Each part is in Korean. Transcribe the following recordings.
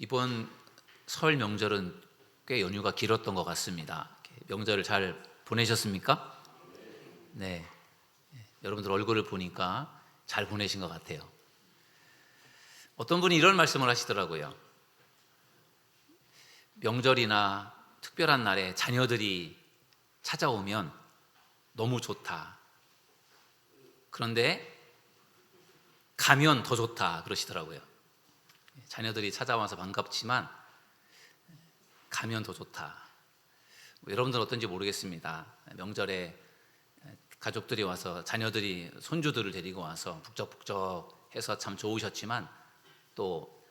이번 설 명절은 꽤 연휴가 길었던 것 같습니다. 명절을 잘 보내셨습니까? 네, 여러분들 얼굴을 보니까 잘 보내신 것 같아요. 어떤 분이 이런 말씀을 하시더라고요. 명절이나 특별한 날에 자녀들이 찾아오면 너무 좋다. 그런데 가면 더 좋다 그러시더라고요. 자녀들이 찾아와서 반갑지만 가면 더 좋다. 여러분들은 어떤지 모르겠습니다. 명절에 가족들이 와서 자녀들이 손주들을 데리고 와서 북적북적해서 참 좋으셨지만 또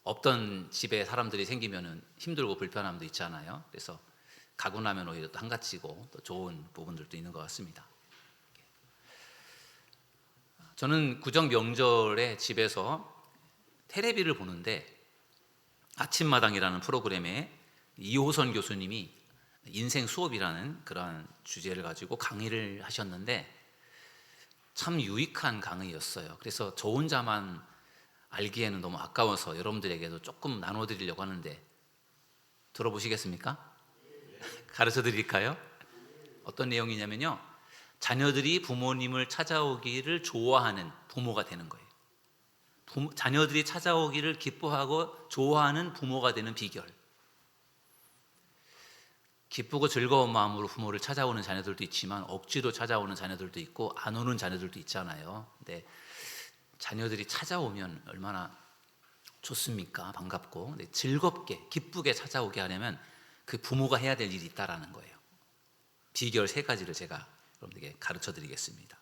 없던 집에 사람들이 생기면 힘들고 불편함도 있잖아요. 그래서 가고 나면 오히려 또 한가치고 또 좋은 부분들도 있는 것 같습니다. 저는 구정 명절에 집에서 테레비를 보는데 아침마당이라는 프로그램에 이호선 교수님이 인생 수업이라는 그런 주제를 가지고 강의를 하셨는데 참 유익한 강의였어요. 그래서 저 혼자만 알기에는 너무 아까워서 여러분들에게도 조금 나눠드리려고 하는데 들어보시겠습니까? 가르쳐 드릴까요? 어떤 내용이냐면요, 자녀들이 부모님을 찾아오기를 좋아하는 부모가 되는 거예요. 자녀들이 찾아오기를 기뻐하고 좋아하는 부모가 되는 비결. 기쁘고 즐거운 마음으로 부모를 찾아오는 자녀들도 있지만 억지로 찾아오는 자녀들도 있고 안 오는 자녀들도 있잖아요. 근데 자녀들이 찾아오면 얼마나 좋습니까? 반갑고. 근데 즐겁게 기쁘게 찾아오게 하려면 그 부모가 해야 될 일이 있다라는 거예요. 비결 3가지를 제가 여러분들에게 가르쳐 드리겠습니다.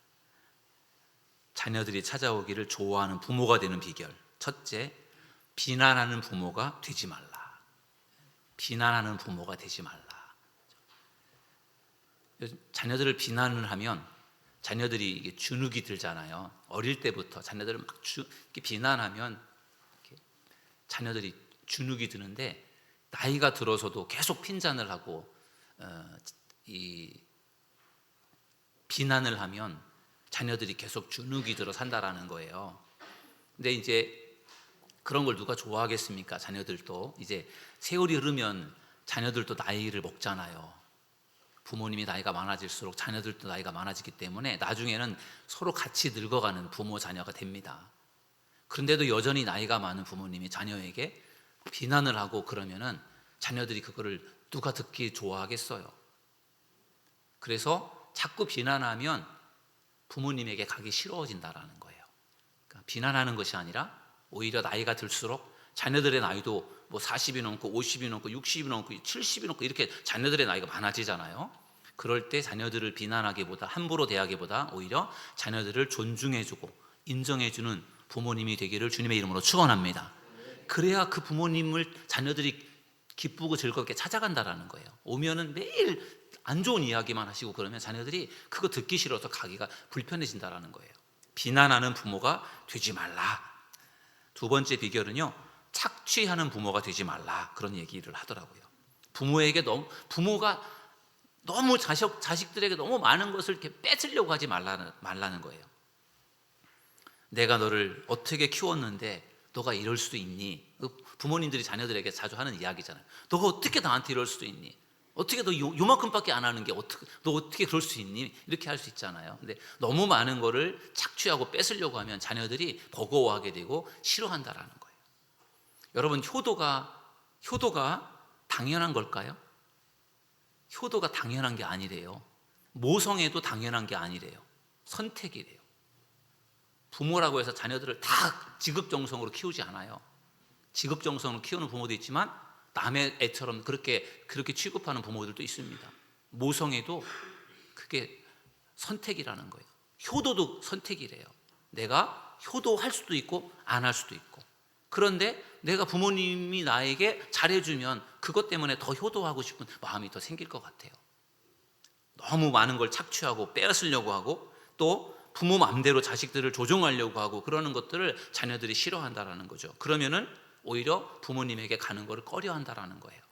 자녀들이 찾아오기를 좋아하는 부모가 되는 비결. 첫째, 비난하는 부모가 되지 말라. 비난하는 부모가 되지 말라. 자녀들을 비난을 하면 자녀들이 이게 주눅이 들잖아요. 어릴 때부터 자녀들을 막 이렇게 비난하면 이렇게 자녀들이 주눅이 드는데 나이가 들어서도 계속 핀잔을 하고 이 비난을 하면 자녀들이 계속 주눅이 들어 산다라는 거예요. 근데 이제 그런 걸 누가 좋아하겠습니까? 자녀들도 이제 세월이 흐르면 자녀들도 나이를 먹잖아요. 부모님이 나이가 많아질수록 자녀들도 나이가 많아지기 때문에 나중에는 서로 같이 늙어가는 부모 자녀가 됩니다. 그런데도 여전히 나이가 많은 부모님이 자녀에게 비난을 하고 그러면은 자녀들이 그거를 누가 듣기 좋아하겠어요. 그래서 자꾸 비난하면 부모님에게 가기 싫어진다라는 거예요. 그러니까 비난하는 것이 아니라 오히려 나이가 들수록 자녀들의 나이도 뭐 40이 넘고 50이 넘고 60이 넘고 70이 넘고 이렇게 자녀들의 나이가 많아지잖아요. 그럴 때 자녀들을 비난하기보다 함부로 대하기보다 오히려 자녀들을 존중해주고 인정해주는 부모님이 되기를 주님의 이름으로 축원합니다. 그래야 그 부모님을 자녀들이 기쁘고 즐겁게 찾아간다라는 거예요. 오면은 매일 안 좋은 이야기만 하시고 그러면 자녀들이 그거 듣기 싫어서 가기가 불편해진다라는 거예요. 비난하는 부모가 되지 말라. 2번째 비결은요, 착취하는 부모가 되지 말라. 그런 얘기를 하더라고요. 부모가 너무 자식들에게 너무 많은 것을 이렇게 뺏으려고 하지 말라는 거예요. 내가 너를 어떻게 키웠는데 너가 이럴 수도 있니? 부모님들이 자녀들에게 자주 하는 이야기잖아요. 너가 어떻게 나한테 이럴 수도 있니? 어떻게 너 요만큼밖에 안 하는 게 너 어떻게 그럴 수 있니? 이렇게 할 수 있잖아요. 근데 너무 많은 거를 착취하고 뺏으려고 하면 자녀들이 버거워하게 되고 싫어한다라는 거예요. 여러분, 효도가 당연한 걸까요? 효도가 당연한 게 아니래요. 모성애도 당연한 게 아니래요. 선택이래요. 부모라고 해서 자녀들을 다 지극정성으로 키우지 않아요. 지극정성으로 키우는 부모도 있지만 남의 애처럼 그렇게 취급하는 부모들도 있습니다. 모성애도 그게 선택이라는 거예요. 효도도 선택이래요. 내가 효도할 수도 있고 안 할 수도 있고. 그런데 내가 부모님이 나에게 잘해주면 그것 때문에 더 효도하고 싶은 마음이 더 생길 것 같아요. 너무 많은 걸 착취하고 빼앗으려고 하고 또 부모 마음대로 자식들을 조종하려고 하고 그러는 것들을 자녀들이 싫어한다라는 거죠. 그러면은 오히려 부모님에게 가는 것을 꺼려한다라는 거예요.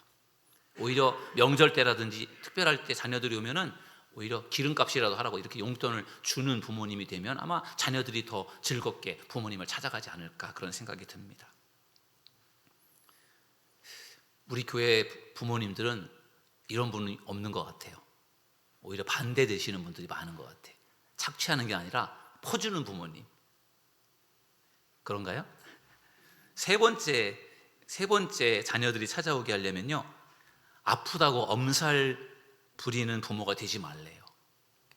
오히려 명절 때라든지 특별할 때 자녀들이 오면은 오히려 기름값이라도 하라고 이렇게 용돈을 주는 부모님이 되면 아마 자녀들이 더 즐겁게 부모님을 찾아가지 않을까 그런 생각이 듭니다. 우리 교회 부모님들은 이런 분이 없는 것 같아요. 오히려 반대되시는 분들이 많은 것 같아요. 착취하는 게 아니라 퍼주는 부모님. 그런가요? 세 번째 자녀들이 찾아오게 하려면요, 아프다고 엄살 부리는 부모가 되지 말래요.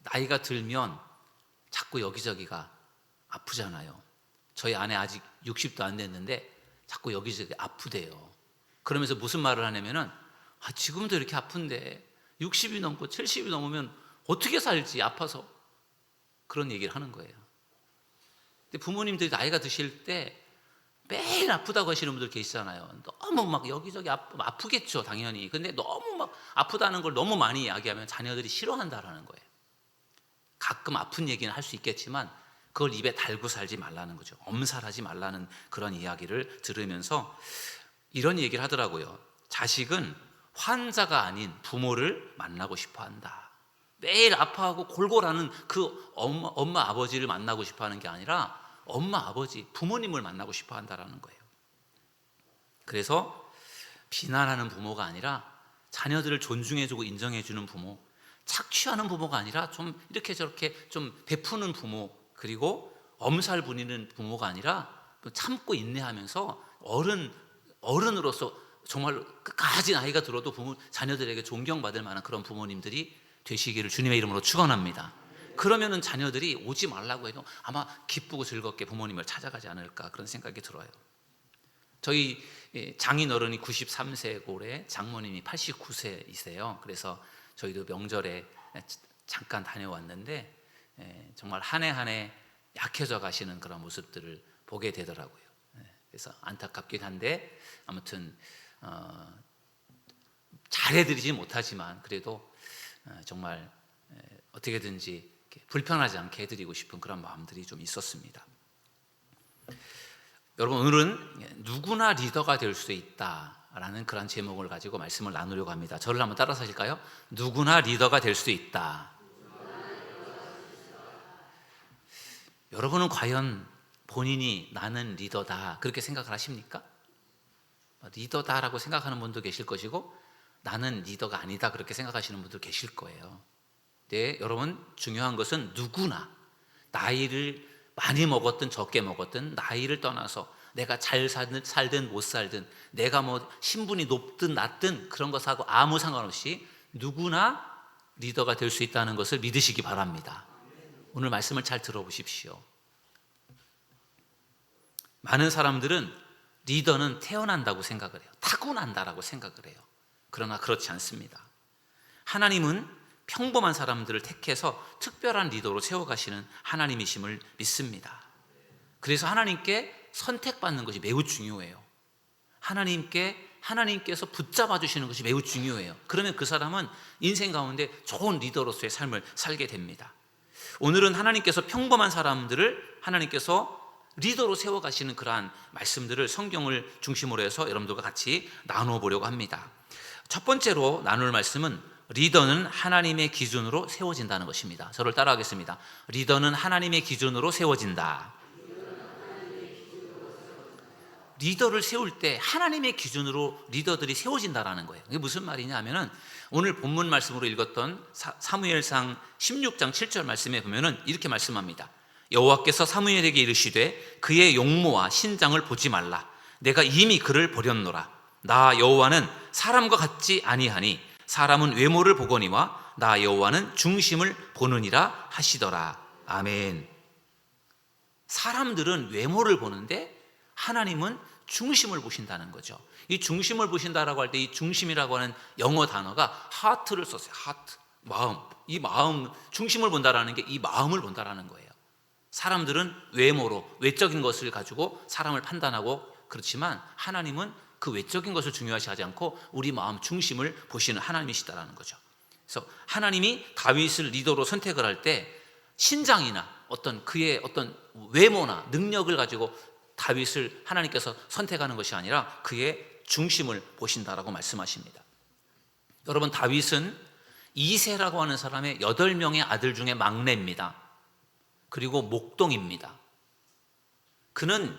나이가 들면 자꾸 여기저기가 아프잖아요. 저희 아내 아직 60도 안 됐는데 자꾸 여기저기 아프대요. 그러면서 무슨 말을 하냐면은, 지금도 이렇게 아픈데 60이 넘고 70이 넘으면 어떻게 살지, 아파서. 그런 얘기를 하는 거예요. 근데 부모님들이 나이가 드실 때 매일 아프다고 하시는 분들 계시잖아요. 너무 막 여기저기 아프겠죠, 당연히. 근데 너무 막 아프다는 걸 너무 많이 이야기하면 자녀들이 싫어한다라는 거예요. 가끔 아픈 얘기는 할 수 있겠지만 그걸 입에 달고 살지 말라는 거죠. 엄살하지 말라는 그런 이야기를 들으면서 이런 얘기를 하더라고요. 자식은 환자가 아닌 부모를 만나고 싶어 한다. 매일 아파하고 골골하는 그 엄마 아버지를 만나고 싶어 하는 게 아니라 엄마 아버지 부모님을 만나고 싶어 한다라는 거예요. 그래서 비난하는 부모가 아니라 자녀들을 존중해주고 인정해주는 부모, 착취하는 부모가 아니라 좀 이렇게 저렇게 좀 베푸는 부모, 그리고 엄살 부리는 부모가 아니라 참고 인내하면서 어른으로서 정말 끝까지 나이가 들어도 자녀들에게 존경받을 만한 그런 부모님들이 되시기를 주님의 이름으로 축원합니다. 그러면은 자녀들이 오지 말라고 해도 아마 기쁘고 즐겁게 부모님을 찾아가지 않을까, 그런 생각이 들어요. 저희 장인 어른이 93세고 올해 장모님이 89세이세요. 그래서 저희도 명절에 잠깐 다녀왔는데 정말 한 해 한 해 약해져 가시는 그런 모습들을 보게 되더라고요. 그래서 안타깝긴 한데 아무튼 잘해드리지 못하지만 그래도 정말 어떻게든지 불편하지 않게 해드리고 싶은 그런 마음들이 좀 있었습니다. 여러분, 오늘은 누구나 리더가 될 수 있다라는 그런 제목을 가지고 말씀을 나누려고 합니다. 저를 한번 따라서 하실까요? 누구나 리더가 될 수 있다. 여러분은 과연 본인이 나는 리더다 그렇게 생각을 하십니까? 리더다라고 생각하는 분도 계실 것이고 나는 리더가 아니다 그렇게 생각하시는 분도 계실 거예요. 네, 여러분, 중요한 것은 누구나 나이를 많이 먹었든 적게 먹었든 나이를 떠나서 내가 잘 살든 못 살든 내가 뭐 신분이 높든 낮든 그런 것하고 아무 상관없이 누구나 리더가 될 수 있다는 것을 믿으시기 바랍니다. 오늘 말씀을 잘 들어보십시오. 많은 사람들은 리더는 태어난다고 생각을 해요. 타고난다라고 생각을 해요. 그러나 그렇지 않습니다. 하나님은 평범한 사람들을 택해서 특별한 리더로 세워가시는 하나님이심을 믿습니다. 그래서 하나님께 선택받는 것이 매우 중요해요. 하나님께서 붙잡아 주시는 것이 매우 중요해요. 그러면 그 사람은 인생 가운데 좋은 리더로서의 삶을 살게 됩니다. 오늘은 하나님께서 평범한 사람들을 하나님께서 리더로 세워가시는 그러한 말씀들을 성경을 중심으로 해서 여러분들과 같이 나누어 보려고 합니다. 첫 번째로 나눌 말씀은 리더는 하나님의 기준으로 세워진다는 것입니다. 저를 따라하겠습니다. 리더는 하나님의 기준으로 세워진다. 리더를 세울 때 하나님의 기준으로 리더들이 세워진다라는 거예요. 이게 무슨 말이냐 하면은 오늘 본문 말씀으로 읽었던 사무엘상 16장 7절 말씀에 보면은 이렇게 말씀합니다. 여호와께서 사무엘에게 이르시되 그의 용모와 신장을 보지 말라. 내가 이미 그를 버렸노라. 나 여호와는 사람과 같지 아니하니 사람은 외모를 보거니와 나 여호와는 중심을 보느니라 하시더라. 아멘. 사람들은 외모를 보는데 하나님은 중심을 보신다는 거죠. 이 중심을 보신다라고 할 때 이 중심이라고 하는 영어 단어가 하트를 썼어요. 하트, 마음. 이 마음, 중심을 본다라는 게 이 마음을 본다라는 거예요. 사람들은 외모로 외적인 것을 가지고 사람을 판단하고 그렇지만 하나님은 그 외적인 것을 중요시 하지 않고 우리 마음 중심을 보시는 하나님이시다라는 거죠. 그래서 하나님이 다윗을 리더로 선택을 할 때 신장이나 그의 어떤 외모나 능력을 가지고 다윗을 하나님께서 선택하는 것이 아니라 그의 중심을 보신다라고 말씀하십니다. 여러분, 다윗은 이새라고 하는 사람의 8명의 아들 중에 막내입니다. 그리고 목동입니다. 그는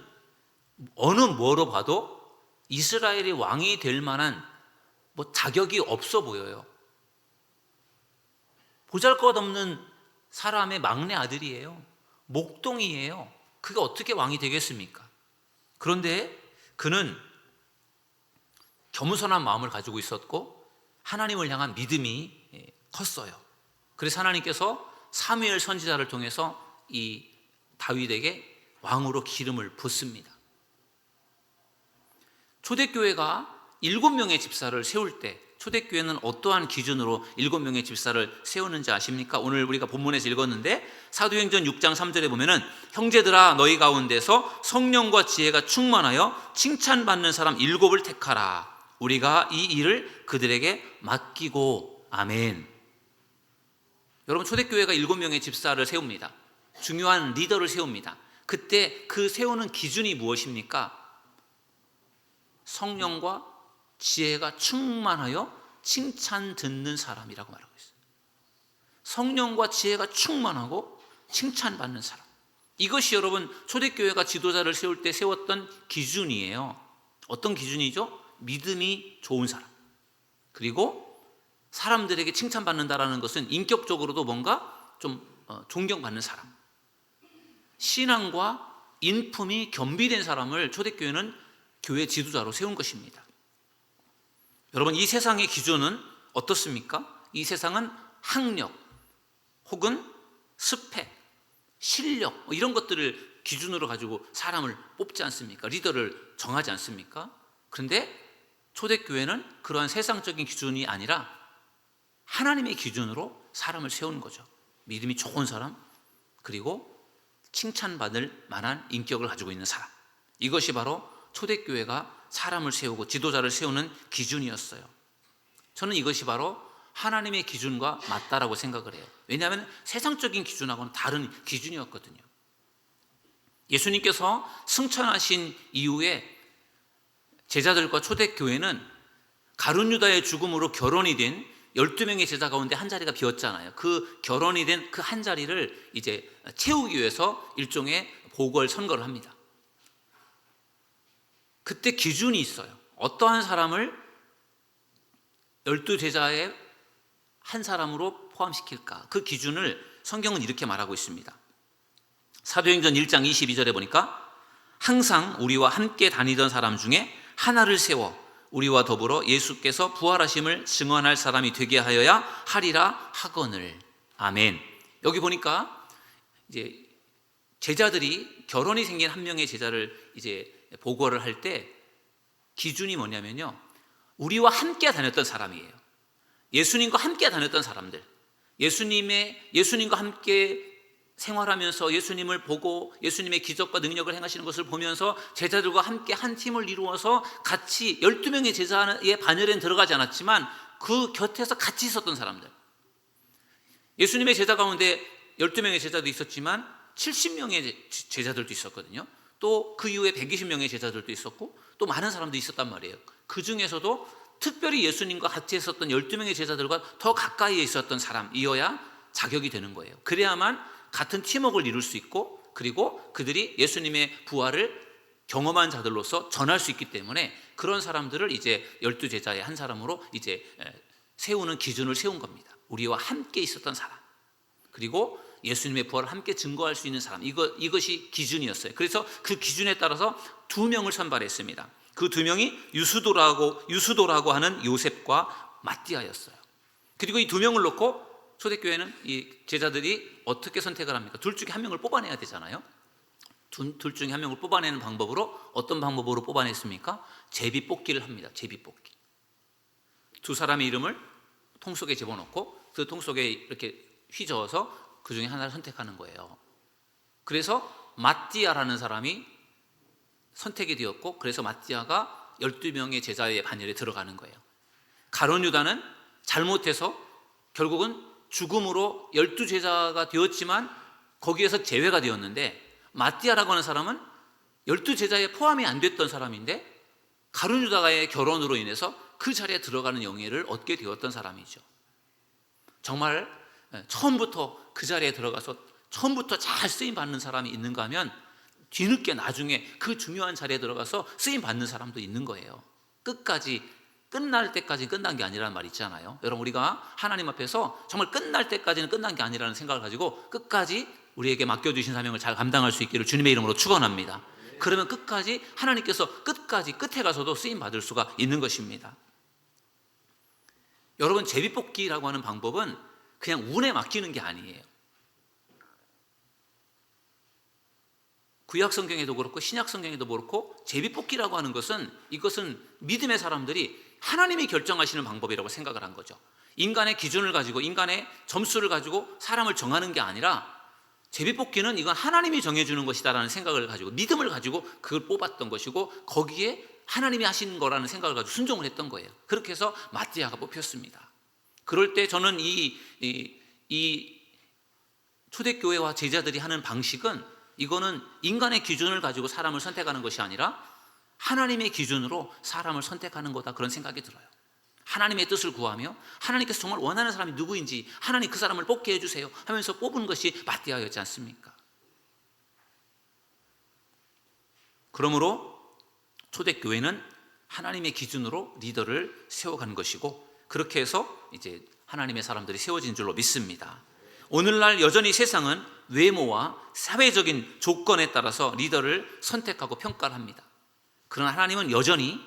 어느 뭐로 봐도 이스라엘의 왕이 될 만한 뭐 자격이 없어 보여요. 보잘것없는 사람의 막내 아들이에요. 목동이에요. 그게 어떻게 왕이 되겠습니까? 그런데 그는 겸손한 마음을 가지고 있었고 하나님을 향한 믿음이 컸어요. 그래서 하나님께서 사무엘 선지자를 통해서 이 다윗에게 왕으로 기름을 붓습니다. 초대교회가 7명의 집사를 세울 때 초대교회는 어떠한 기준으로 7명의 집사를 세우는지 아십니까? 오늘 우리가 본문에서 읽었는데 사도행전 6장 3절에 보면은 형제들아 너희 가운데서 성령과 지혜가 충만하여 칭찬받는 사람 7을 택하라. 우리가 이 일을 그들에게 맡기고 아멘. 여러분 초대교회가 7명의 집사를 세웁니다. 중요한 리더를 세웁니다. 그때 그 세우는 기준이 무엇입니까? 성령과 지혜가 충만하여 칭찬 듣는 사람이라고 말하고 있어요. 성령과 지혜가 충만하고 칭찬받는 사람. 이것이 여러분 초대교회가 지도자를 세울 때 세웠던 기준이에요. 어떤 기준이죠? 믿음이 좋은 사람. 그리고 사람들에게 칭찬받는다라는 것은 인격적으로도 뭔가 좀 존경받는 사람. 신앙과 인품이 겸비된 사람을 초대교회는 교회 지도자로 세운 것입니다. 여러분 이 세상의 기준은 어떻습니까? 이 세상은 학력 혹은 스펙, 실력 이런 것들을 기준으로 가지고 사람을 뽑지 않습니까? 리더를 정하지 않습니까? 그런데 초대교회는 그러한 세상적인 기준이 아니라 하나님의 기준으로 사람을 세우는 거죠. 믿음이 좋은 사람, 그리고 칭찬받을 만한 인격을 가지고 있는 사람. 이것이 바로 초대교회가 사람을 세우고 지도자를 세우는 기준이었어요. 저는 이것이 바로 하나님의 기준과 맞다라고 생각을 해요. 왜냐하면 세상적인 기준하고는 다른 기준이었거든요. 예수님께서 승천하신 이후에 제자들과 초대교회는 가룟 유다의 죽음으로 결혼이 된 12명의 제자 가운데 한 자리가 비었잖아요. 그 결혼이 된 그 한 자리를 이제 채우기 위해서 일종의 보궐선거를 합니다. 그때 기준이 있어요. 어떠한 사람을 12제자의 한 사람으로 포함시킬까? 그 기준을 성경은 이렇게 말하고 있습니다. 사도행전 1장 22절에 보니까 항상 우리와 함께 다니던 사람 중에 하나를 세워 우리와 더불어 예수께서 부활하심을 증언할 사람이 되게 하여야 하리라 하거늘. 아멘. 여기 보니까 이제 제자들이 결혼이 생긴 한 명의 제자를 이제 보고를 할 때 기준이 뭐냐면요, 우리와 함께 다녔던 사람이에요. 예수님과 함께 다녔던 사람들, 예수님과 함께 생활하면서 예수님을 보고 예수님의 기적과 능력을 행하시는 것을 보면서 제자들과 함께 한 팀을 이루어서 같이 12명의 제자의 반열에는 들어가지 않았지만 그 곁에서 같이 있었던 사람들. 예수님의 제자 가운데 12명의 제자도 있었지만 70명의 제자들도 있었거든요. 또 그 이후에 120명의 제자들도 있었고 또 많은 사람도 있었단 말이에요. 그 중에서도 특별히 예수님과 같이 있었던 12명의 제자들과 더 가까이에 있었던 사람이어야 자격이 되는 거예요. 그래야만 같은 팀워크를 이룰 수 있고, 그리고 그들이 예수님의 부활을 경험한 자들로서 전할 수 있기 때문에 그런 사람들을 이제 12제자의 한 사람으로 이제 세우는 기준을 세운 겁니다. 우리와 함께 있었던 사람, 그리고 예수님의 부활을 함께 증거할 수 있는 사람, 이것이 기준이었어요. 그래서 그 기준에 따라서 2명을 선발했습니다. 그 2명이 유수도라고 하는 요셉과 마띠아였어요. 그리고 이 2명을 놓고 초대교회는 이 제자들이 어떻게 선택을 합니까? 둘 중에 한 명을 뽑아내야 되잖아요. 둘 중에 한 명을 뽑아내는 방법으로, 어떤 방법으로 뽑아냈습니까? 제비뽑기를 합니다. 제비뽑기. 두 사람의 이름을 통 속에 집어넣고 그 통 속에 이렇게 휘저어서 그 중에 하나를 선택하는 거예요. 그래서 마띠아라는 사람이 선택이 되었고, 그래서 마띠아가 12명의 제자의 반열에 들어가는 거예요. 가룟 유다는 잘못해서 결국은 죽음으로 12제자가 되었지만 거기에서 제외가 되었는데, 마띠아라고 하는 사람은 12제자에 포함이 안 됐던 사람인데 가룟 유다의 결혼으로 인해서 그 자리에 들어가는 영예를 얻게 되었던 사람이죠. 정말 처음부터 그 자리에 들어가서 처음부터 잘 쓰임 받는 사람이 있는가 하면 뒤늦게 나중에 그 중요한 자리에 들어가서 쓰임 받는 사람도 있는 거예요. 끝까지 끝날 때까지 끝난 게 아니라는 말 있잖아요. 여러분, 우리가 하나님 앞에서 정말 끝날 때까지는 끝난 게 아니라는 생각을 가지고 끝까지 우리에게 맡겨주신 사명을 잘 감당할 수 있기를 주님의 이름으로 축원합니다. 그러면 끝까지 하나님께서 끝까지 끝에 가서도 쓰임 받을 수가 있는 것입니다. 여러분, 제비뽑기라고 하는 방법은 그냥 운에 맡기는 게 아니에요. 구약 성경에도 그렇고 신약 성경에도 그렇고 제비뽑기라고 하는 것은 이것은 믿음의 사람들이 하나님이 결정하시는 방법이라고 생각을 한 거죠. 인간의 기준을 가지고 인간의 점수를 가지고 사람을 정하는 게 아니라 제비뽑기는 이건 하나님이 정해주는 것이다라는 생각을 가지고 믿음을 가지고 그걸 뽑았던 것이고 거기에 하나님이 하신 거라는 생각을 가지고 순종을 했던 거예요. 그렇게 해서 마띠아가 뽑혔습니다. 그럴 때 저는 이 초대교회와 제자들이 하는 방식은 이거는 인간의 기준을 가지고 사람을 선택하는 것이 아니라 하나님의 기준으로 사람을 선택하는 거다, 그런 생각이 들어요. 하나님의 뜻을 구하며 하나님께서 정말 원하는 사람이 누구인지 하나님 그 사람을 뽑게 해주세요 하면서 뽑은 것이 마띠아였지 않습니까? 그러므로 초대교회는 하나님의 기준으로 리더를 세워간 것이고 그렇게 해서 이제 하나님의 사람들이 세워진 줄로 믿습니다. 오늘날 여전히 세상은 외모와 사회적인 조건에 따라서 리더를 선택하고 평가를 합니다. 그러나 하나님은 여전히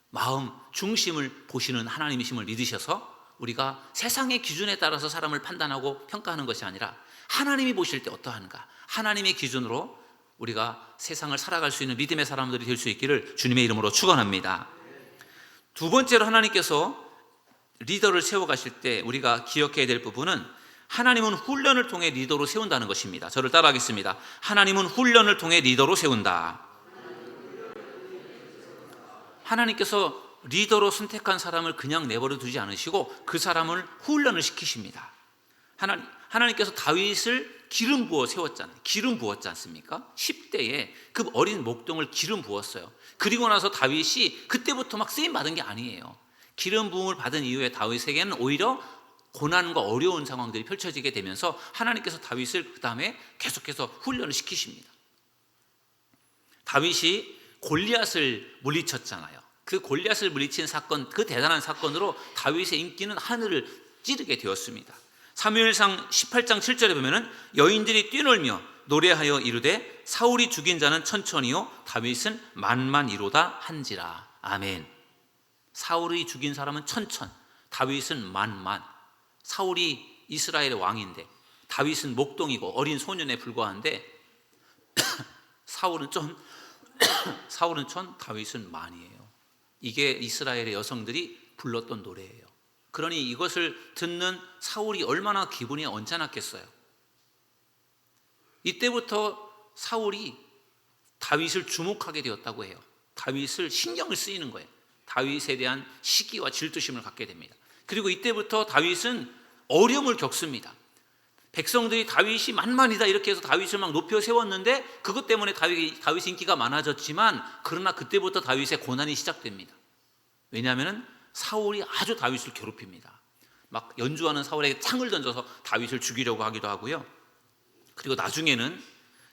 마음 중심을 보시는 하나님이심을 믿으셔서 우리가 세상의 기준에 따라서 사람을 판단하고 평가하는 것이 아니라 하나님이 보실 때 어떠한가, 하나님의 기준으로 우리가 세상을 살아갈 수 있는 믿음의 사람들이 될 수 있기를 주님의 이름으로 축원합니다. 두 번째로 하나님께서 리더를 세워가실 때 우리가 기억해야 될 부분은 하나님은 훈련을 통해 리더로 세운다는 것입니다. 저를 따라하겠습니다. 하나님은 훈련을 통해 리더로 세운다. 하나님께서 리더로 선택한 사람을 그냥 내버려 두지 않으시고 그 사람을 훈련을 시키십니다. 하나님께서 다윗을 기름 부어 세웠잖아요. 기름 부었지 않습니까? 10대에 그 어린 목동을 기름 부었어요. 그리고 나서 다윗이 그때부터 막 쓰임 받은 게 아니에요. 기름 부음을 받은 이후에 다윗에게는 오히려 고난과 어려운 상황들이 펼쳐지게 되면서 하나님께서 다윗을 그 다음에 계속해서 훈련을 시키십니다. 다윗이 골리앗을 물리쳤잖아요. 그 골리앗을 물리친 사건, 그 대단한 사건으로 다윗의 인기는 하늘을 찌르게 되었습니다. 사무엘상 18장 7절에 보면은 여인들이 뛰놀며 노래하여 이르되 사울이 죽인 자는 천천히요 다윗은 만만이로다 한지라. 아멘. 사울이 죽인 사람은 천천, 다윗은 만만. 사울이 이스라엘의 왕인데 다윗은 목동이고 어린 소년에 불과한데 사울은 천, 다윗은 만이에요. 이게 이스라엘의 여성들이 불렀던 노래예요. 그러니 이것을 듣는 사울이 얼마나 기분이 언짢았겠어요. 이때부터 사울이 다윗을 주목하게 되었다고 해요. 다윗을 신경을 쓰이는 거예요. 다윗에 대한 시기와 질투심을 갖게 됩니다. 그리고 이때부터 다윗은 어려움을 겪습니다. 백성들이 다윗이 만만이다 이렇게 해서 다윗을 막 높여 세웠는데 그것 때문에 다윗의 인기가 많아졌지만 그러나 그때부터 다윗의 고난이 시작됩니다. 왜냐하면 사울이 아주 다윗을 괴롭힙니다. 막 연주하는 사울에게 창을 던져서 다윗을 죽이려고 하기도 하고요. 그리고 나중에는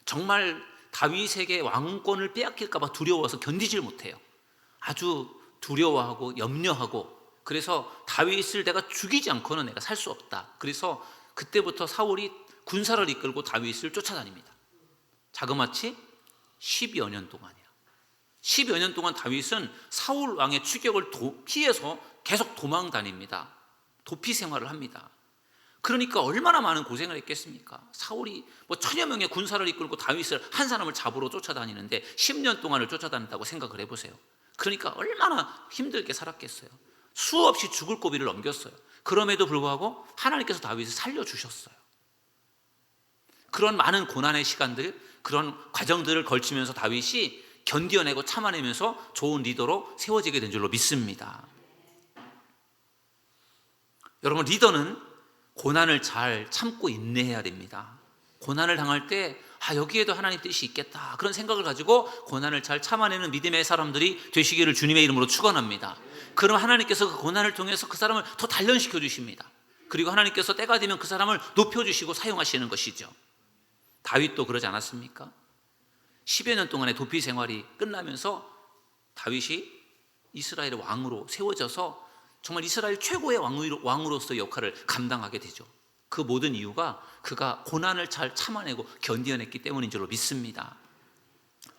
정말 다윗에게 왕권을 빼앗길까 봐 두려워서 견디질 못해요. 아주 두려워하고 염려하고 그래서 다윗을 내가 죽이지 않고는 내가 살 수 없다. 그래서 그때부터 사울이 군사를 이끌고 다윗을 쫓아다닙니다. 자그마치 10여 년 동안이야. 10여 년 동안 다윗은 사울 왕의 추격을 피해서 계속 도망 다닙니다. 도피 생활을 합니다. 그러니까 얼마나 많은 고생을 했겠습니까? 사울이 뭐 천여 명의 군사를 이끌고 다윗을 한 사람을 잡으러 쫓아다니는데 10년 동안을 쫓아다닌다고 생각을 해보세요. 그러니까 얼마나 힘들게 살았겠어요. 수없이 죽을 고비를 넘겼어요. 그럼에도 불구하고 하나님께서 다윗을 살려주셨어요. 그런 많은 고난의 시간들, 그런 과정들을 걸치면서 다윗이 견뎌내고 참아내면서 좋은 리더로 세워지게 된 줄로 믿습니다. 여러분, 리더는 고난을 잘 참고 인내해야 됩니다. 고난을 당할 때 여기에도 하나님 뜻이 있겠다 그런 생각을 가지고 고난을 잘 참아내는 믿음의 사람들이 되시기를 주님의 이름으로 축원합니다. 그럼 하나님께서 그 고난을 통해서 그 사람을 더 단련시켜 주십니다. 그리고 하나님께서 때가 되면 그 사람을 높여주시고 사용하시는 것이죠. 다윗도 그러지 않았습니까? 10여 년 동안의 도피 생활이 끝나면서 다윗이 이스라엘의 왕으로 세워져서 정말 이스라엘 최고의 왕으로서 역할을 감당하게 되죠. 그 모든 이유가 그가 고난을 잘 참아내고 견뎌냈기 때문인 줄로 믿습니다.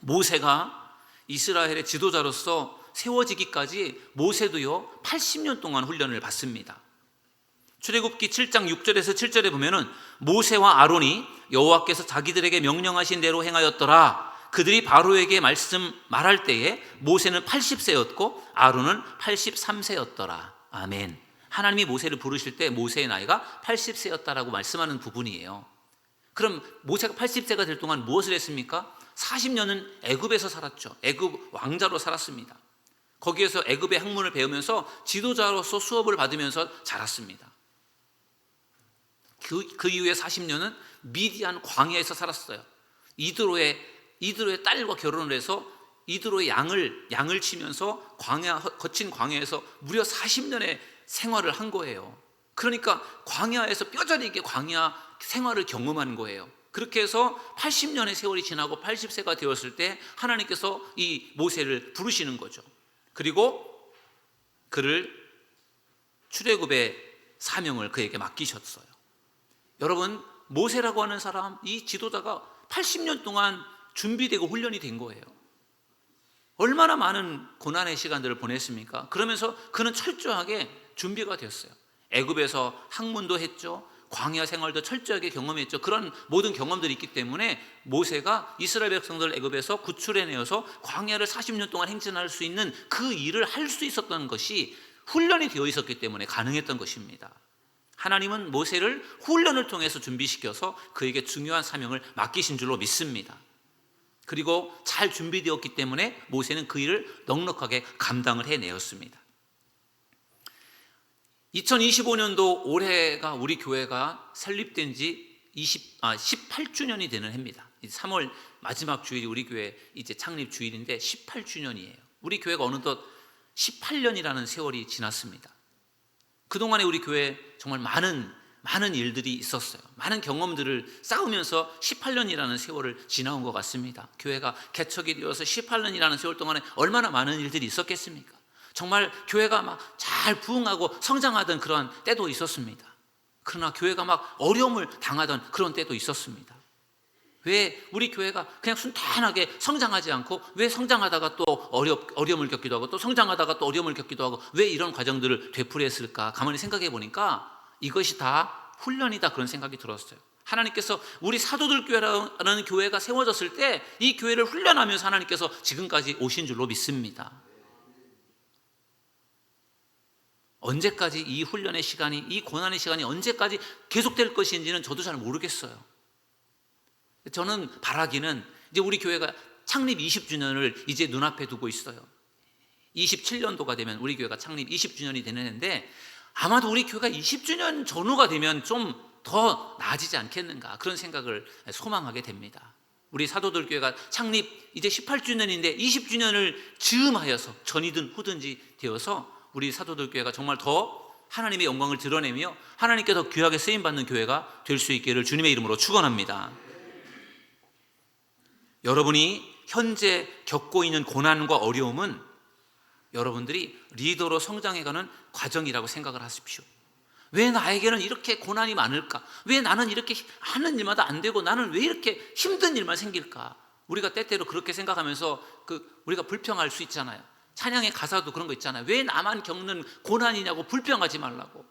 모세가 이스라엘의 지도자로서 세워지기까지 모세도요 80년 동안 훈련을 받습니다. 출애굽기 7장 6절에서 7절에 보면은 모세와 아론이 여호와께서 자기들에게 명령하신 대로 행하였더라. 그들이 바로에게 말할 때에 모세는 80세였고 아론은 83세였더라. 아멘. 하나님이 모세를 부르실 때 모세의 나이가 80세였다라고 말씀하는 부분이에요. 그럼 모세가 80세가 될 동안 무엇을 했습니까? 40년은 애굽에서 살았죠. 애굽 왕자로 살았습니다. 거기에서 애굽의 학문을 배우면서 지도자로서 수업을 받으면서 자랐습니다. 그 이후에 40년은 미디안 광야에서 살았어요. 이드로의 딸과 결혼을 해서 이드로의 양을 치면서 거친 광야에서 무려 40년의 생활을 한 거예요. 그러니까 광야에서 뼈저리 있게 광야 생활을 경험한 거예요. 그렇게 해서 80년의 세월이 지나고 80세가 되었을 때 하나님께서 이 모세를 부르시는 거죠. 그리고 그를 출애굽의 사명을 그에게 맡기셨어요. 여러분, 모세라고 하는 사람, 이 지도자가 80년 동안 준비되고 훈련이 된 거예요. 얼마나 많은 고난의 시간들을 보냈습니까? 그러면서 그는 철저하게 준비가 되었어요. 애굽에서 학문도 했죠. 광야 생활도 철저하게 경험했죠. 그런 모든 경험들이 있기 때문에 모세가 이스라엘 백성들을 애굽에서 구출해내어서 광야를 40년 동안 행진할 수 있는 그 일을 할 수 있었던 것이 훈련이 되어 있었기 때문에 가능했던 것입니다. 하나님은 모세를 훈련을 통해서 준비시켜서 그에게 중요한 사명을 맡기신 줄로 믿습니다. 그리고 잘 준비되었기 때문에 모세는 그 일을 넉넉하게 감당을 해내었습니다. 2025년도 올해가 우리 교회가 설립된 지 18주년이 되는 해입니다. 3월 마지막 주일이 우리 교회 이제 창립 주일인데 18주년이에요. 우리 교회가 어느덧 18년이라는 세월이 지났습니다. 그동안에 우리 교회에 정말 많은 일들이 있었어요. 많은 경험들을 쌓으면서 18년이라는 세월을 지나온 것 같습니다. 교회가 개척이 되어서 18년이라는 세월 동안에 얼마나 많은 일들이 있었겠습니까? 정말 교회가 막 잘 부흥하고 성장하던 그런 때도 있었습니다. 그러나 교회가 막 어려움을 당하던 그런 때도 있었습니다. 왜 우리 교회가 그냥 순탄하게 성장하지 않고 왜 성장하다가 또 어려움을 겪기도 하고 또 성장하다가 또 어려움을 겪기도 하고 왜 이런 과정들을 되풀이했을까? 가만히 생각해 보니까 이것이 다 훈련이다, 그런 생각이 들었어요. 하나님께서 우리 사도들 교회라는 교회가 세워졌을 때 이 교회를 훈련하면서 하나님께서 지금까지 오신 줄로 믿습니다. 언제까지 이 훈련의 시간이, 이 고난의 시간이 언제까지 계속될 것인지는 저도 잘 모르겠어요. 저는 바라기는 이제 우리 교회가 창립 20주년을 이제 눈앞에 두고 있어요. 27년도가 되면 우리 교회가 창립 20주년이 되는 해인데 아마도 우리 교회가 20주년 전후가 되면 좀 더 나아지지 않겠는가, 그런 생각을 소망하게 됩니다. 우리 사도들 교회가 창립 이제 18주년인데 20주년을 즈음하여서 전이든 후든지 되어서 우리 사도들 교회가 정말 더 하나님의 영광을 드러내며 하나님께 더 귀하게 쓰임받는 교회가 될 수 있기를 주님의 이름으로 축원합니다. 여러분이 현재 겪고 있는 고난과 어려움은 여러분들이 리더로 성장해가는 과정이라고 생각을 하십시오. 왜 나에게는 이렇게 고난이 많을까? 왜 나는 이렇게 하는 일마다 안 되고 나는 왜 이렇게 힘든 일만 생길까? 우리가 때때로 그렇게 생각하면서 우리가 불평할 수 있잖아요. 찬양의 가사도 그런 거 있잖아요. 왜 나만 겪는 고난이냐고 불평하지 말라고.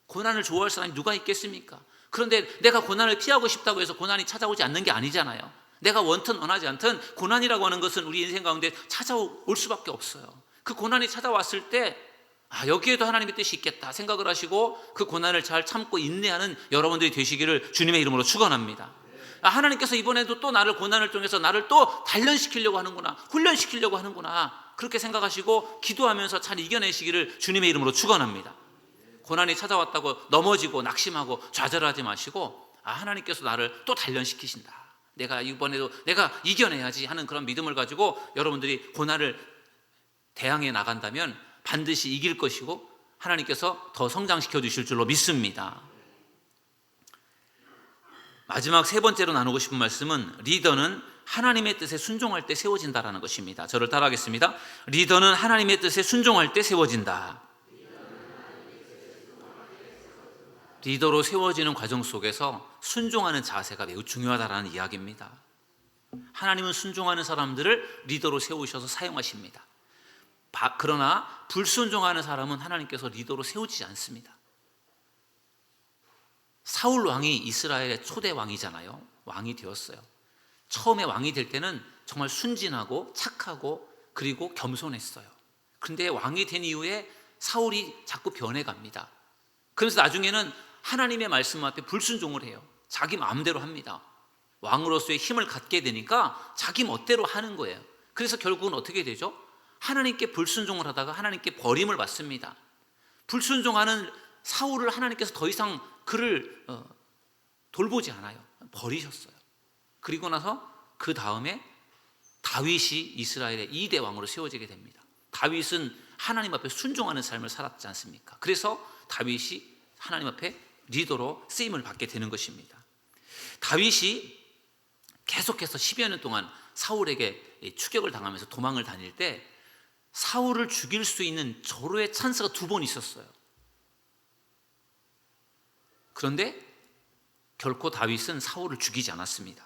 고난을 좋아할 사람이 누가 있겠습니까? 그런데 내가 고난을 피하고 싶다고 해서 고난이 찾아오지 않는 게 아니잖아요. 내가 원튼 원하지 않든 고난이라고 하는 것은 우리 인생 가운데 찾아올 수밖에 없어요. 그 고난이 찾아왔을 때 여기에도 하나님의 뜻이 있겠다 생각을 하시고 그 고난을 잘 참고 인내하는 여러분들이 되시기를 주님의 이름으로 축원합니다. 하나님께서 이번에도 또 나를 고난을 통해서 나를 또 단련시키려고 하는구나, 훈련시키려고 하는구나, 그렇게 생각하시고 기도하면서 잘 이겨내시기를 주님의 이름으로 축원합니다. 고난이 찾아왔다고 넘어지고 낙심하고 좌절하지 마시고 하나님께서 나를 또 단련시키신다, 내가 이번에도 내가 이겨내야지 하는 그런 믿음을 가지고 여러분들이 고난을 대항해 나간다면 반드시 이길 것이고 하나님께서 더 성장시켜 주실 줄로 믿습니다. 마지막 세 번째로 나누고 싶은 말씀은 리더는 하나님의 뜻에 순종할 때 세워진다라는 것입니다. 저를 따라하겠습니다. 리더는 하나님의 뜻에 순종할 때 세워진다. 리더로 세워지는 과정 속에서 순종하는 자세가 매우 중요하다라는 이야기입니다. 하나님은 순종하는 사람들을 리더로 세우셔서 사용하십니다. 그러나 불순종하는 사람은 하나님께서 리더로 세우지 않습니다. 사울 왕이 이스라엘의 초대 왕이잖아요. 왕이 되었어요. 처음에 왕이 될 때는 정말 순진하고 착하고 그리고 겸손했어요. 그런데 왕이 된 이후에 사울이 자꾸 변해갑니다. 그래서 나중에는 하나님의 말씀 앞에 불순종을 해요. 자기 마음대로 합니다. 왕으로서의 힘을 갖게 되니까 자기 멋대로 하는 거예요. 그래서 결국은 어떻게 되죠? 하나님께 불순종을 하다가 하나님께 버림을 받습니다. 불순종하는 사울을 하나님께서 더 이상 그를 돌보지 않아요. 버리셨어요. 그리고 나서 그 다음에 다윗이 이스라엘의 2대 왕으로 세워지게 됩니다. 다윗은 하나님 앞에 순종하는 삶을 살았지 않습니까? 그래서 다윗이 하나님 앞에 리더로 쓰임을 받게 되는 것입니다. 다윗이 계속해서 10여 년 동안 사울에게 추격을 당하면서 도망을 다닐 때 사울을 죽일 수 있는 절호의 찬스가 2번 있었어요. 그런데 결코 다윗은 사울을 죽이지 않았습니다.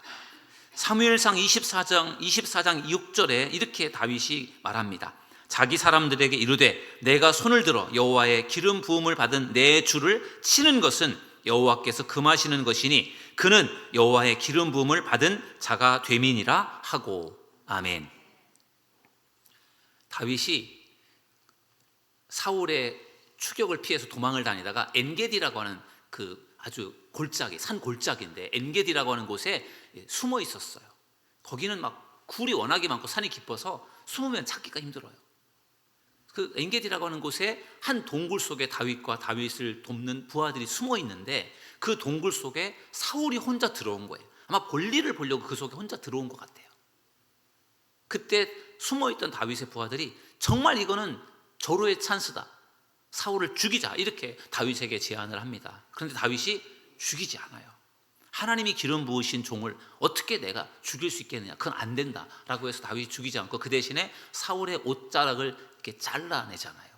사무엘상 24장 6절에 이렇게 다윗이 말합니다. 자기 사람들에게 이르되 내가 손을 들어 여호와의 기름 부음을 받은 내 주를 치는 것은 여호와께서 금하시는 것이니 그는 여호와의 기름 부음을 받은 자가 됨이니라 하고. 아멘. 다윗이 사울의 추격을 피해서 도망을 다니다가 엔게디라고 하는 그 아주 골짜기, 산 골짜기인데 엔게디라고 하는 곳에 숨어 있었어요. 거기는 막 굴이 워낙에 많고 산이 깊어서 숨으면 찾기가 힘들어요. 그 엔게디라고 하는 곳에 한 동굴 속에 다윗과 다윗을 돕는 부하들이 숨어 있는데 그 동굴 속에 사울이 혼자 들어온 거예요. 아마 볼일을 보려고 그 속에 혼자 들어온 것 같아요. 그때 숨어있던 다윗의 부하들이 정말 이거는 절호의 찬스다, 사울을 죽이자, 이렇게 다윗에게 제안을 합니다. 그런데 다윗이 죽이지 않아요. 하나님이 기름 부으신 종을 어떻게 내가 죽일 수 있겠느냐, 그건 안 된다라고 해서 다윗이 죽이지 않고 그 대신에 사울의 옷자락을 이렇게 잘라내잖아요.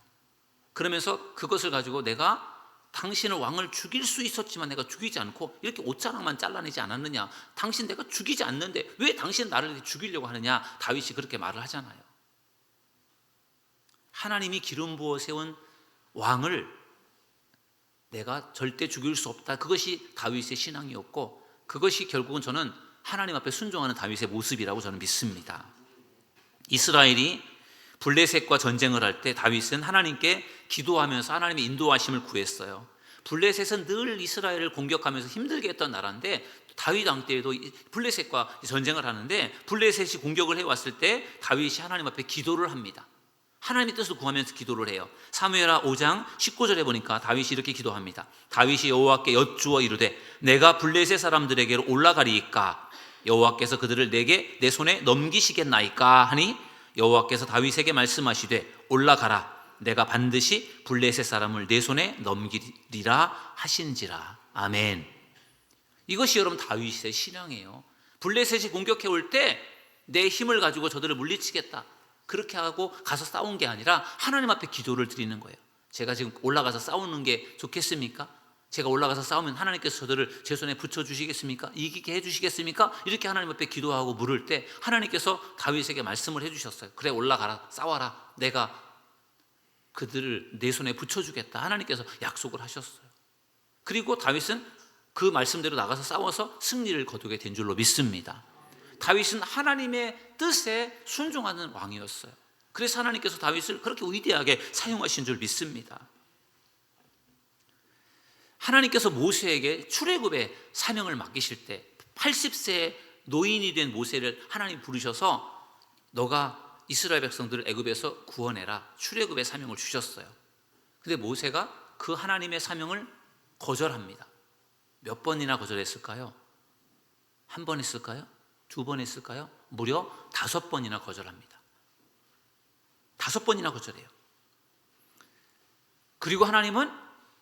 그러면서 그것을 가지고 내가 당신을 왕을 죽일 수 있었지만 내가 죽이지 않고 이렇게 옷자락만 잘라내지 않았느냐, 당신 내가 죽이지 않는데 왜 당신 나를 죽이려고 하느냐, 다윗이 그렇게 말을 하잖아요. 하나님이 기름 부어 세운 왕을 내가 절대 죽일 수 없다, 그것이 다윗의 신앙이었고 그것이 결국은 저는 하나님 앞에 순종하는 다윗의 모습이라고 저는 믿습니다. 이스라엘이 블레셋과 전쟁을 할 때 다윗은 하나님께 기도하면서 하나님의 인도하심을 구했어요. 블레셋은 늘 이스라엘을 공격하면서 힘들게 했던 나라인데 다윗 왕 때에도 블레셋과 전쟁을 하는데 블레셋이 공격을 해왔을 때 다윗이 하나님 앞에 기도를 합니다. 하나님의 뜻을 구하면서 기도를 해요. 사무엘하 5장 19절에 보니까 다윗이 이렇게 기도합니다. 다윗이 여호와께 여쭈어 이르되 내가 블레셋 사람들에게로 올라가리이까 여호와께서 그들을 내게 내 손에 넘기시겠나이까 하니 여호와께서 다윗에게 말씀하시되 올라가라, 내가 반드시 블레셋 사람을 내 손에 넘기리라 하신지라. 아멘. 이것이 여러분 다윗의 신앙이에요. 블레셋이 공격해 올 때 내 힘을 가지고 저들을 물리치겠다, 그렇게 하고 가서 싸운 게 아니라 하나님 앞에 기도를 드리는 거예요. 제가 지금 올라가서 싸우는 게 좋겠습니까? 제가 올라가서 싸우면 하나님께서 저들을 제 손에 붙여주시겠습니까? 이기게 해주시겠습니까? 이렇게 하나님 앞에 기도하고 물을 때 하나님께서 다윗에게 말씀을 해주셨어요. 그래, 올라가라, 싸워라, 내가 그들을 내 손에 붙여주겠다, 하나님께서 약속을 하셨어요. 그리고 다윗은 그 말씀대로 나가서 싸워서 승리를 거두게 된 줄로 믿습니다. 다윗은 하나님의 뜻에 순종하는 왕이었어요. 그래서 하나님께서 다윗을 그렇게 위대하게 사용하신 줄 믿습니다. 하나님께서 모세에게 출애굽의 사명을 맡기실 때 80세 노인이 된 모세를 하나님 부르셔서 너가 이스라엘 백성들을 애굽에서 구원해라, 출애굽의 사명을 주셨어요. 그런데 모세가 그 하나님의 사명을 거절합니다. 몇 번이나 거절했을까요? 한 번 했을까요? 2번 했을까요? 무려 5번이나 거절합니다. 5번이나 거절해요. 그리고 하나님은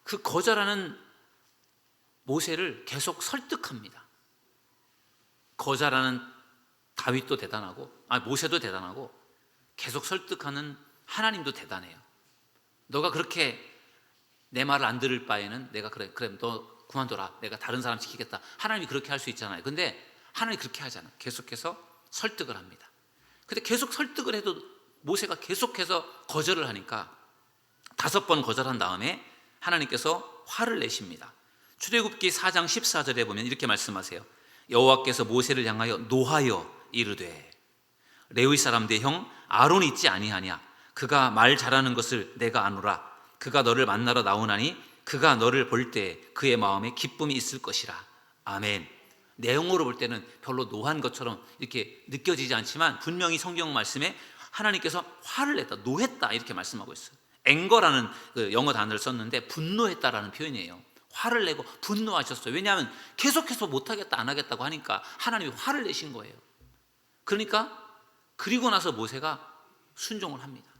그 거절하는 모세를 계속 설득합니다. 거절하는 다윗도 대단하고 모세도 대단하고 계속 설득하는 하나님도 대단해요. 너가 그렇게 내 말을 안 들을 바에는 내가 그래 너 그만둬라, 내가 다른 사람 지키겠다. 하나님이 그렇게 할 수 있잖아요. 근데 하나님이 그렇게 하잖아요. 계속해서 설득을 합니다. 근데 계속 설득을 해도 모세가 계속해서 거절을 하니까 5번 거절한 다음에 하나님께서 화를 내십니다. 출애굽기 4장 14절에 보면 이렇게 말씀하세요. 여호와께서 모세를 향하여 노하여 이르되 레위 사람들의 형 아론이 있지 아니하냐? 그가 말 잘하는 것을 내가 아노라. 그가 너를 만나러 나오나니 그가 너를 볼 때 그의 마음에 기쁨이 있을 것이라. 아멘. 내용으로 볼 때는 별로 노한 것처럼 이렇게 느껴지지 않지만 분명히 성경 말씀에 하나님께서 화를 냈다, 노했다 이렇게 말씀하고 있어요. 앵거라는 그 영어 단어를 썼는데 분노했다라는 표현이에요. 화를 내고 분노하셨어요. 왜냐하면 계속해서 못하겠다 안 하겠다고 하니까 하나님이 화를 내신 거예요. 그러니까 그리고 나서 모세가 순종을 합니다.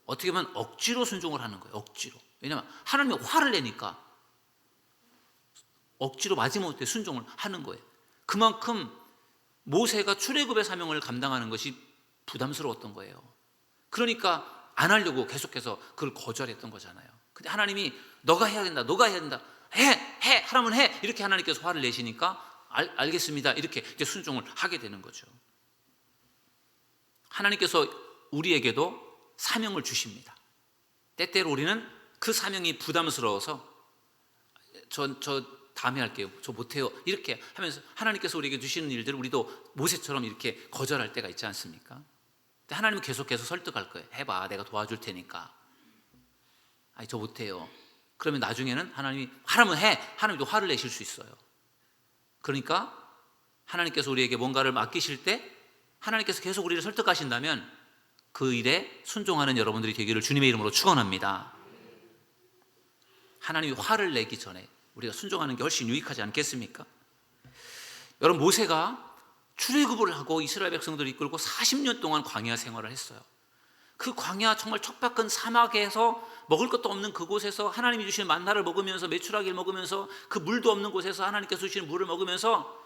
어떻게 보면 억지로 순종을 하는 거예요. 억지로. 왜냐하면 하나님이 화를 내니까 억지로 마지못해 순종을 하는 거예요. 그만큼 모세가 출애굽의 사명을 감당하는 것이 부담스러웠던 거예요. 그러니까 안 하려고 계속해서 그걸 거절했던 거잖아요. 근데 하나님이 너가 해야 된다, 너가 해야 된다, 하라면 해 이렇게 하나님께서 화를 내시니까 알겠습니다 이렇게 이제 순종을 하게 되는 거죠. 하나님께서 우리에게도 사명을 주십니다. 때때로 우리는 그 사명이 부담스러워서 저 다음에 할게요, 저 못해요 이렇게 하면서 하나님께서 우리에게 주시는 일들을 우리도 모세처럼 이렇게 거절할 때가 있지 않습니까? 근데 하나님은 계속해서 설득할 거예요. 해봐, 내가 도와줄 테니까. 아니 저 못해요. 그러면 나중에는 하나님이 하라면 해, 하나님도 화를 내실 수 있어요. 그러니까 하나님께서 우리에게 뭔가를 맡기실 때 하나님께서 계속 우리를 설득하신다면 그 일에 순종하는 여러분들이 되기를 주님의 이름으로 축원합니다. 하나님이 화를 내기 전에 우리가 순종하는 게 훨씬 유익하지 않겠습니까? 여러분, 모세가 출애굽을 하고 이스라엘 백성들을 이끌고 40년 동안 광야 생활을 했어요. 그 광야 정말 척박한 사막에서 먹을 것도 없는 그곳에서 하나님이 주시는 만나를 먹으면서 메추라기를 먹으면서 그 물도 없는 곳에서 하나님께서 주시는 물을 먹으면서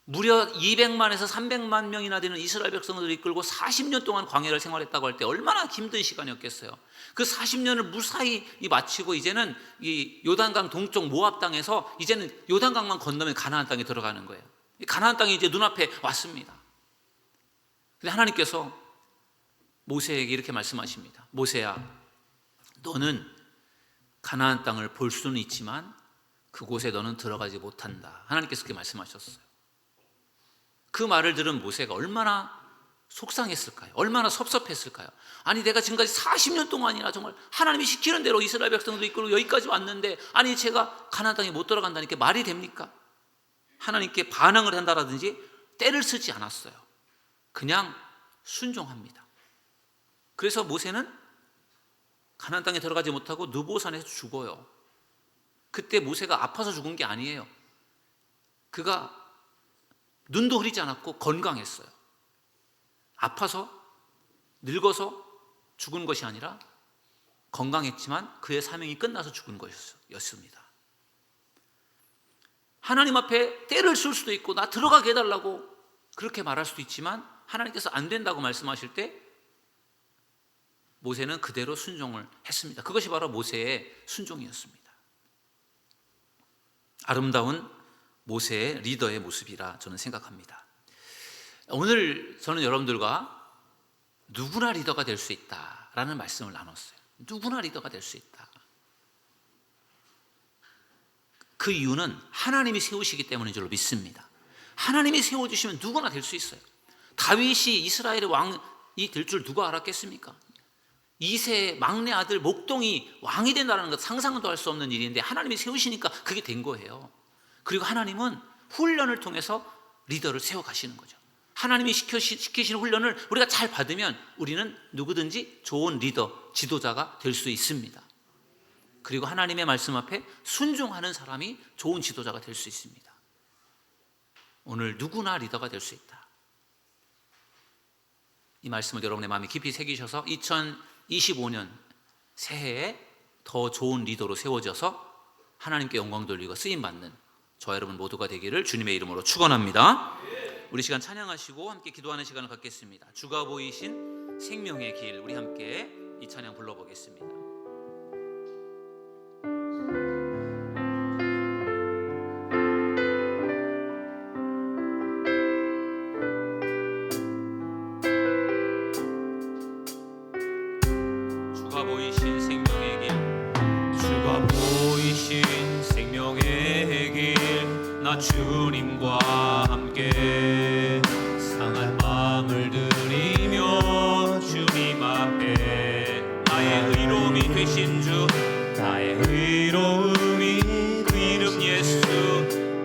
무려 200만에서 300만 명이나 되는 이스라엘 백성들을 이끌고 40년 동안 광야를 생활했다고 할 때 얼마나 힘든 시간이었겠어요. 그 40년을 무사히 마치고 이제는 이 요단강 동쪽 모압 땅에서 이제는 요단강만 건너면 가나안 땅에 들어가는 거예요. 가나안 땅이 이제 눈앞에 왔습니다. 근데 하나님께서 모세에게 이렇게 말씀하십니다. 모세야, 너는 가나안 땅을 볼 수는 있지만 그곳에 너는 들어가지 못한다. 하나님께서 그렇게 말씀하셨어요. 그 말을 들은 모세가 얼마나 속상했을까요? 얼마나 섭섭했을까요? 아니 내가 지금까지 40년 동안이나 정말 하나님이 시키는 대로 이스라엘 백성도 이끌고 여기까지 왔는데 아니 제가 가나안 땅에 못 들어간다니까 말이 됩니까? 하나님께 반항을 한다라든지 때를 쓰지 않았어요. 그냥 순종합니다. 그래서 모세는 가나안 땅에 들어가지 못하고 느보산에서 죽어요. 그때 모세가 아파서 죽은 게 아니에요. 그가 눈도 흐리지 않았고 건강했어요. 아파서 늙어서 죽은 것이 아니라 건강했지만 그의 사명이 끝나서 죽은 것이었습니다. 하나님 앞에 때를 쓸 수도 있고 나 들어가게 해달라고 그렇게 말할 수도 있지만 하나님께서 안 된다고 말씀하실 때 모세는 그대로 순종을 했습니다. 그것이 바로 모세의 순종이었습니다. 아름다운 모세의 리더의 모습이라 저는 생각합니다. 오늘 저는 여러분들과 누구나 리더가 될 수 있다라는 말씀을 나눴어요. 누구나 리더가 될 수 있다. 그 이유는 하나님이 세우시기 때문인 줄로 믿습니다. 하나님이 세워주시면 누구나 될 수 있어요. 다윗이 이스라엘의 왕이 될 줄 누가 알았겠습니까? 2세 막내 아들 목동이 왕이 된다는 것 상상도 할 수 없는 일인데 하나님이 세우시니까 그게 된 거예요. 그리고 하나님은 훈련을 통해서 리더를 세워가시는 거죠. 하나님이 시키시는 훈련을 우리가 잘 받으면 우리는 누구든지 좋은 리더, 지도자가 될 수 있습니다. 그리고 하나님의 말씀 앞에 순종하는 사람이 좋은 지도자가 될 수 있습니다. 오늘 누구나 리더가 될 수 있다. 이 말씀을 여러분의 마음에 깊이 새기셔서 2025년 새해에 더 좋은 리더로 세워져서 하나님께 영광 돌리고 쓰임받는 저와 여러분 모두가 되기를 주님의 이름으로 축원합니다. 우리 시간 찬양하시고 함께 기도하는 시간을 갖겠습니다. 주가 보이신 생명의 길, 우리 함께 이 찬양 불러보겠습니다. 주가 보이신 생명의 길, 주가 보이신 생명의 길, 나 주님과 함께 상한 마음을 드리며 주님 앞에 나의 의로움이 되신 주, 나의 의로움이 그 이름 예수,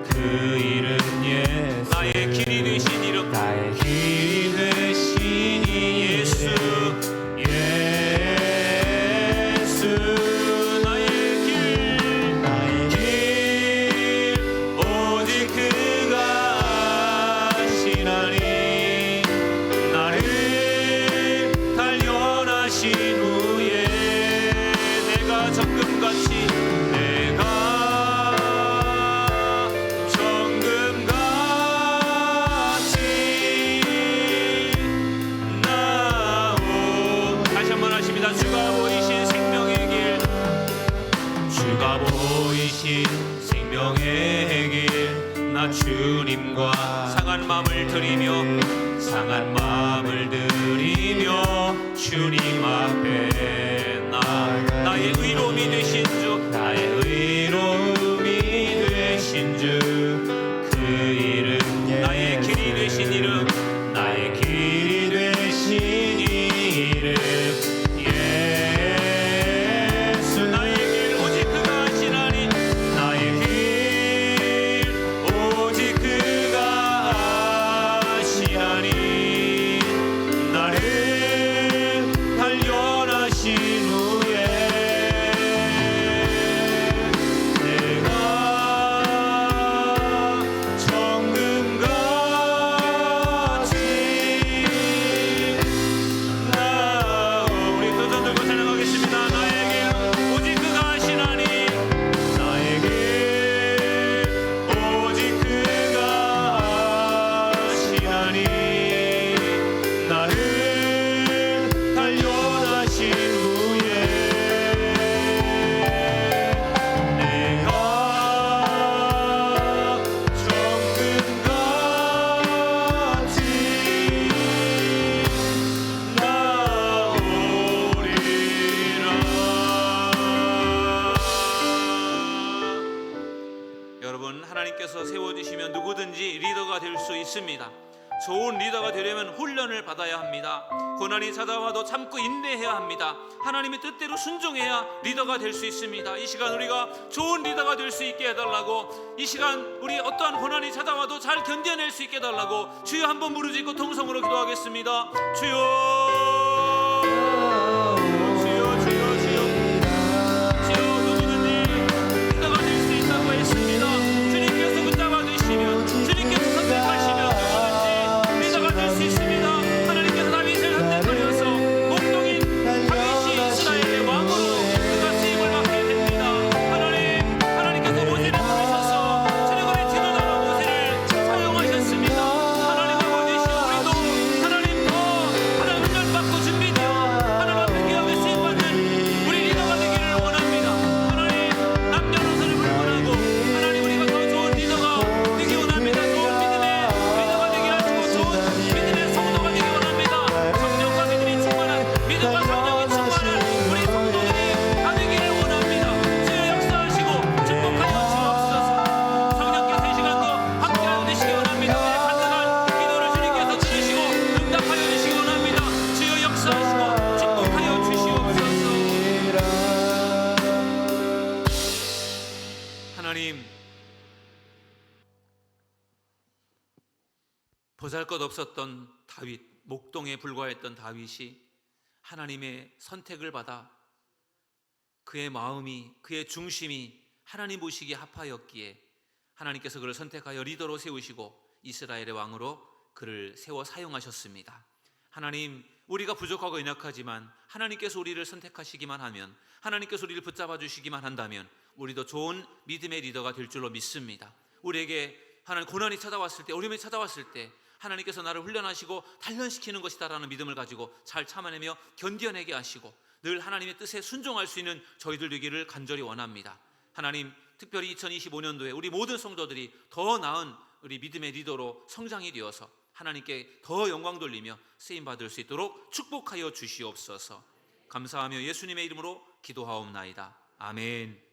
그 이름 예수, 나의 길이 되신 이름, 나의 길이 되신 이 예수, 주님과 상한 마음을 드리며 주님 앞에 나의 의로움이 되신 주, 나의 의로움이 되신 주, 그 이름, 나의 길이 되신 이름, 나의 길이 되신 이름 예수, 나의 길 오직 그가 하시나니, 나의 길 오직 그가 하시나니, 나를 단련하신 후에 내가 정금같이 우리 두 손 들고 찬양하겠습니다. 나의 길 오직 그가 하시나니, 나의 길 오직 그가 하시나니, 나를 단련하신 후에 내가 정금같이 나오리라. 여러분, 하나님께서 세워주시면 누구든지 리더가 될 수 있습니다. 좋은 리더가 되려면 훈련을 받아야 합니다. 고난이 찾아와도 참고 인내해야 합니다. 하나님의 뜻대로 순종해야 리더가 될 수 있습니다. 이 시간 우리가 좋은 리더가 될 수 있게 해달라고, 이 시간 우리 어떠한 고난이 찾아와도 잘 견뎌낼 수 있게 해달라고 주여 한번 부르짖고 통성으로 기도하겠습니다. 주여, 주여, 주여, 주여, 주여, 누구든지 리더가 될 수 있다고 했습니다. 주님께서 붙잡아 주시면, 주님께서 선택하시면 누구든지 리더가 될 수 있습니다. 하나님께서 다윗을 선택하여서 목동인 다윗이 이스라엘의 왕으로 그가 쓰임을 받게 됩니다. 하나님께서 모세를 부르셔서 출애굽의 지도자로 모세를 사용하셨습니다. 하나님의 보내시오 우리도 하나님 더 하나님 훈련받고 준비되어 하나님 앞에 기업에 쓰임받는 우리 리더가 되기를 원합니다. 하나님 남녀노소를 불문하고 하나님 우리가 더 좋은 리더가 되기 원합니다. 좋은 믿음의 리더가 되게 하시고 좋은 믿음의 성도가 되기 원합니다. 성령과 믿음이 충만한, 믿음과 성령이 충만한 우리 성도들이 다 되기를 원합니다. 주여 역사하시고 축복하여 주옵소서. 성령께서 이 시간도 함께하여 주시기 원합니다. 우리의 간절한 기도를 주님께서 들으시고 응답하여 주시기 원합니다. 주여 역사하시고 축복하여 주시옵소서. 하나님, 보잘것없었던 다윗, 목동에 불과했던 다윗이 하나님의 선택을 받아 그의 마음이, 그의 중심이 하나님 보시기에 합하였기에 하나님께서 그를 선택하여 리더로 세우시고 이스라엘의 왕으로 그를 세워 사용하셨습니다. 하나님, 우리가 부족하고 연약하지만 하나님께서 우리를 선택하시기만 하면, 하나님께서 우리를 붙잡아 주시기만 한다면 우리도 좋은 믿음의 리더가 될 줄로 믿습니다. 우리에게 하나님 고난이 찾아왔을 때, 어려움이 찾아왔을 때 하나님께서 나를 훈련하시고 단련시키는 것이다라는 믿음을 가지고 잘 참아내며 견뎌내게 하시고 늘 하나님의 뜻에 순종할 수 있는 저희들 되기를 간절히 원합니다. 하나님, 특별히 2025년도에 우리 모든 성도들이 더 나은 우리 믿음의 리더로 성장이 되어서 하나님께 더 영광 돌리며 쓰임받을 수 있도록 축복하여 주시옵소서. 감사하며 예수님의 이름으로 기도하옵나이다. 아멘.